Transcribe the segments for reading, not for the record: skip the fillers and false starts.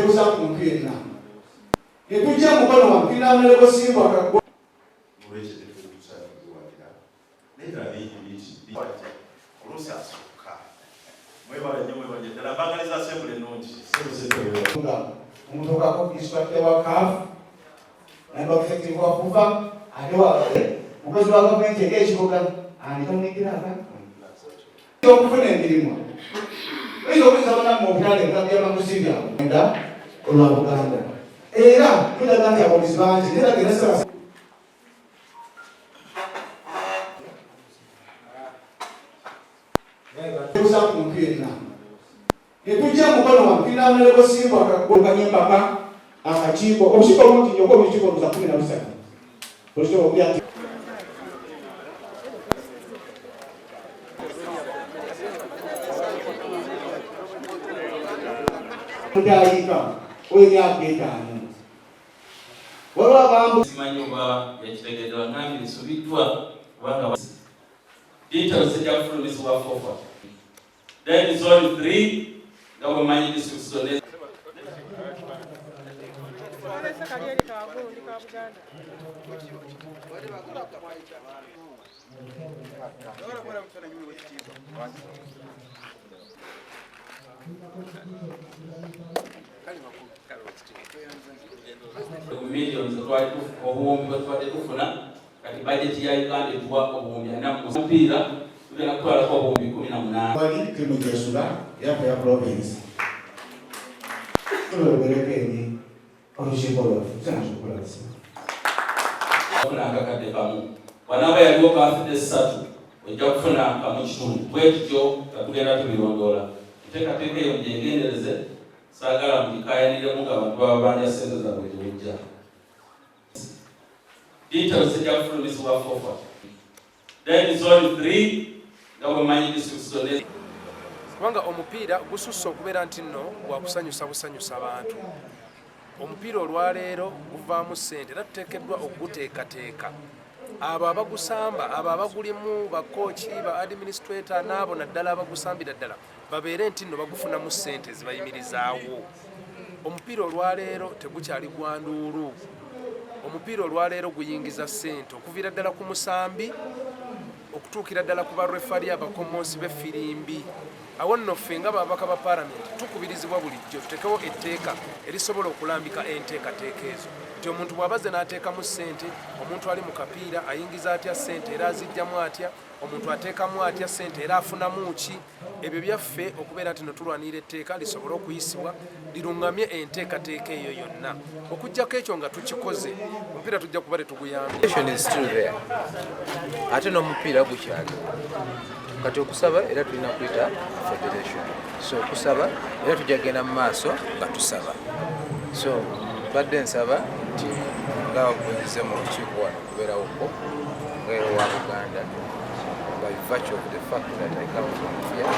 tebuza kumpiina netujja mukono wa mpina amaleko simba akagwa omuntu okako instructor wa CAF naye effective wa kufa ate wale mukozi wa gavumenti ek'ekibuga andikamwigiranga okufuna emirimu oyinza okuyinza banamu obutale byamaguzi byabwe olwa Buganda era tulaga nti abaguzi bangi neragerasa tebuza kumpiina netujja mukono wa mpina amaleko simba akagonganya empaka akakiiko obukiiko bungi nnyo obukiiko buza 13 obukiiko obuya mutayika oy'emyaka 5 waliwo abambu simanyi oba yakitegeerwa ngambi lisubiddwa kubanga details ejjafulumizibwa fofa then zone 3 nga bwemanyi district zone millions twali tufuna kati budget ya Uganda etuwa obuwumbi 4 mupiira tugenda kutwala ko obuwumbi 18 wali kimujasula ya province tuloberekeni olukiiko lwaffe kyanasukulasi ofuna akakadde kamu wanaba yaliwo kafite 3 ojja kufuna kamu kitundu bwekityo katugenda tubirondoola enteekateeka eyo gyengendereze saagala mugikayaniremu nga abantu baba banja sente zaabwe gyewujja details ejjafulumizibwa fofa then zone 3 nga bwemanyi district zone kubanga omupiira gususse okubeera nti nno gwakusanyusa busanyusa abantu omupiira olwaleero guvaamu ssente era tuteekeddwa okuguteekateeka abo abagusamba abo abagulimu bakooki ba administrator n'abo naddala abagusambira ddala babeere nti nno bagufunamu ssente zibayimirizaawo omupiira olwaleero tegukyali gwa nduulu omupiira olwaleero guyingiza ssente okuviira ddala ku musambi okutuukira ddala ku barefali abakomonsi b'effirimbi awo nno ffe nga babaka ba paalamenti tukubirizibwa bulijjo tutekewo etteeka erisobola okulambika enteekateeka ezo nti omuntu bw'abaze n'ateekamu ssente omuntu ali mu kapiira ayingiza atya ssente era azijjamu atya omuntu ateekamu atya ssente era afunamu ki ebyo byaffe okubeera nti netulwanira etteeka lisobole okuyisibwa liruŋŋamye enteekateeka eyo yonna okuggyako ekyo nga tukikoze omupiira tujja kuba tetuguyambye ate n'omupiira gukyali kati okusaba era tulina kuyita federation so okusaba era tujja kugenda mu maaso nga tusaba so badde nsaba nti nga bwenzize mu lukiiko wano okubeerawoko ngaero wa Buganda by virtue of the fact that I come from here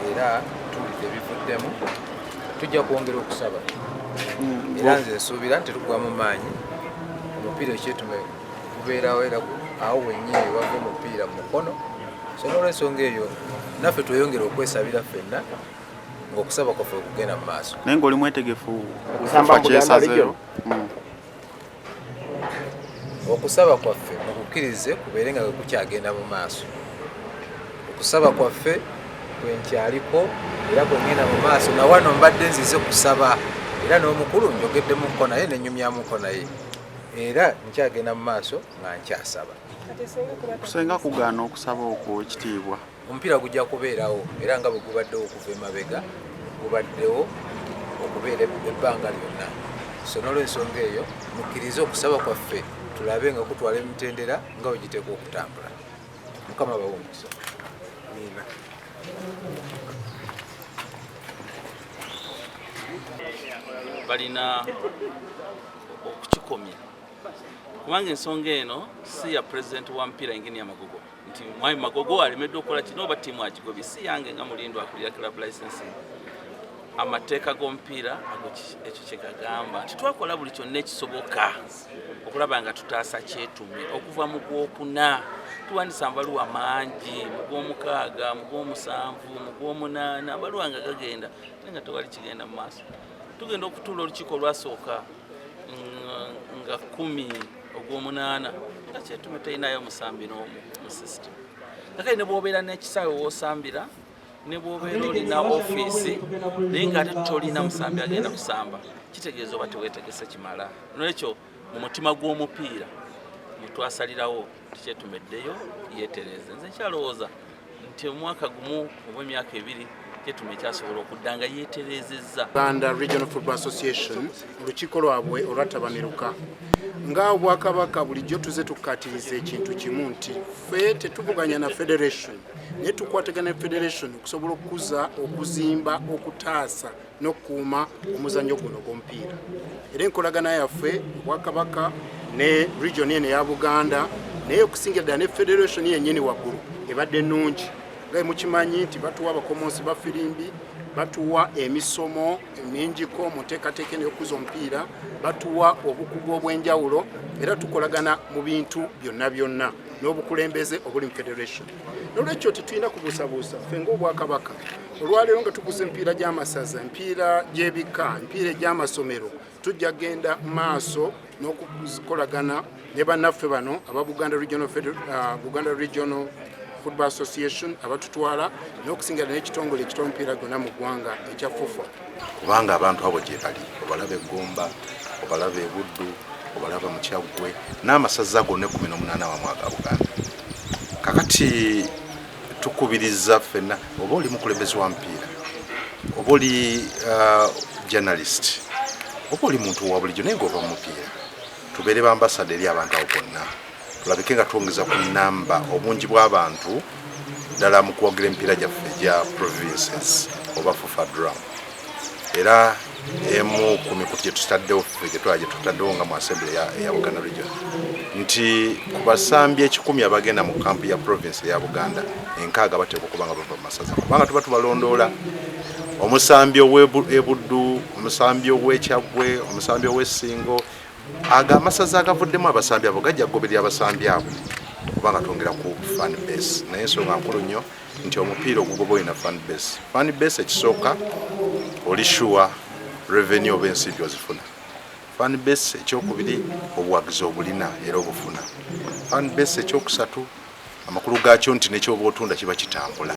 era tulidde bivuddemu tujja kwongera okusaba era nze nsuubira nti tugwa mu maanyi omupiira ekyetume gubeerawo era awo wennyini wava omupiira mu mukono so n'olwensonga eyo naffe tweyongera okwesabira ffenna ng'okusaba kwaffe okugenda mu maaso naye ng'oli mwetegefu okusaba kwaffe mukukkirize kubeere nga kukyagenda mu maaso okusaba kwaffe kwenkyaliko era kwengenda mu maaso na wano mbadde nzize kusaba era n'omukulu njogedde muko naye nenyumya muko naye era nkyagenda mu maaso nga nkyasaba kusenga kugaana okusaba okwo ekitiibwa omupiira gujja kubeerawo era nga bwe gubaddewo okuva emabega gubaddewo okubeera ebbanga lyonna so n'olwensonga eyo mukkirize okusaba kwaffe tulabe nga kutwala emitendera nga bwe giteekwa okutambula mukama bawumisa balina okukikomya kubanga ensonga eno si ya president wa mpira ingini ya Magogo nti mwami Magogo alemedde okukola kino oba ttiimu agigobye si yange nga mulindwa akulira club licensing amateeka g'omupiira ekyo kye gagamba nti twakola buli kyonna ekisoboka okulaba nga tutaasa Kyetume okuva mu Gwokuna tuwandisa amabaluwa mangi mu Gwomukaaga mu Gwomusanvu mu Gwomunaana amabaluwa nga gagenda naye nga tewali kigenda mu maaso tugenda okutuula olukiiko lwasooka nga 10 ogw'omunaana nga Kyetume talinayo musambi n'omu mu system. Kakati ne bw'obeera n'ekisaawe w'osambira ne bw'obeera olina ofiisi naye ng'ate tolina musambi agenda kusamba, kitegeeza oba teweetegese kimala. N'ekyo mu mutima gw'omupiira twasalirawo Kyetume ddeyo yeetereze. Nze nkyalowooza nti omwaka gumu oba emyaka 2 Kyetume kyasobola okudda nga yeeterezezza. Uganda Regional Football Association olukiiko lwabwe olwatabamiruka nga Obwakabaka bulijjo tuze tukkatiriza ekintu kimu nti ffe tetuvuganya na federation naye tukwatagana ne federation okusobola okukuza, okuzimba, okutaasa n'okukuuma omuzannyo guno gw'omupiira. Era enkolagana yaffe Obwakabaka ne region eno eya Buganda naye okusingira ddala ne federation yennyini waggulu ebadde nnungi. Nga mukimanyi nti batuwa abakomonsi ba firimbi, batuwa emisomo emingiko mu nteekateeka y'okukuza omupiira, batuwa obukugu obw'enjawulo, era tukolagana mu bintu byonna n'obukulembeze obuli mu federation. N'olwekyo tetulina kubuusabuusa ffe ng'Obwakabaka olwaleero nga tukuza empiira gy'amasaza, empiira gy'ebika, empiira egy'amasomero, tujja genda maaso n'okukolagana ne bannaffe bano aba Buganda Regional Football Association abatutwala n'okusingira n'ekitongole ekit'omupiira gwonna mu ggwanga ekya FUFA. Kubanga abantu abo gye bali, obalaba Gomba, obalaba Buddu, obalaba mu Kyaggwe n'amasaza gonna 18 wamu aga Buganda. Kakati tukubiriza ffenna oba oli mukulembeze wa mupiira, oba oli journalist, oba oli muntu wa bulijjo naye ng'ova mu mupiira, tubeere bambasada eri abantu abo bonna. Tulabike nga twongeza ku namba obungi bw'abantu ddala mu kuwagira empiira gyaffe gya provinces oba FUFA drum. Era emu ku mikutu gye tutaddewo ffe gye tutaddewo nga mu assembly ya Buganda region nti ku basambi 10 abagenda mu kampu ya province ya Buganda 6 bateekwa okuba nga bava mu masaza, kubanga tuba tubalondoola omusambi ow'Ebuddu, omusambi ow'Ekyaggwe, omusambi ow'Essingo, aga amasaza agavuddemu abasambi abo gajja kugoberera abasambi abo kubanga twongera ku fan base. Naye ensonga nkulu nnyo nti omupiira ogugoba olina fan base. Fan base ekisooka oli sure revenue oba ensimbi ozifuna. Fan base ekyokubiri obuwagizi obulina era obufuna. Fan base ekyokusatu amakulu gaakyo nti nekyoba otunda kiba kitambula.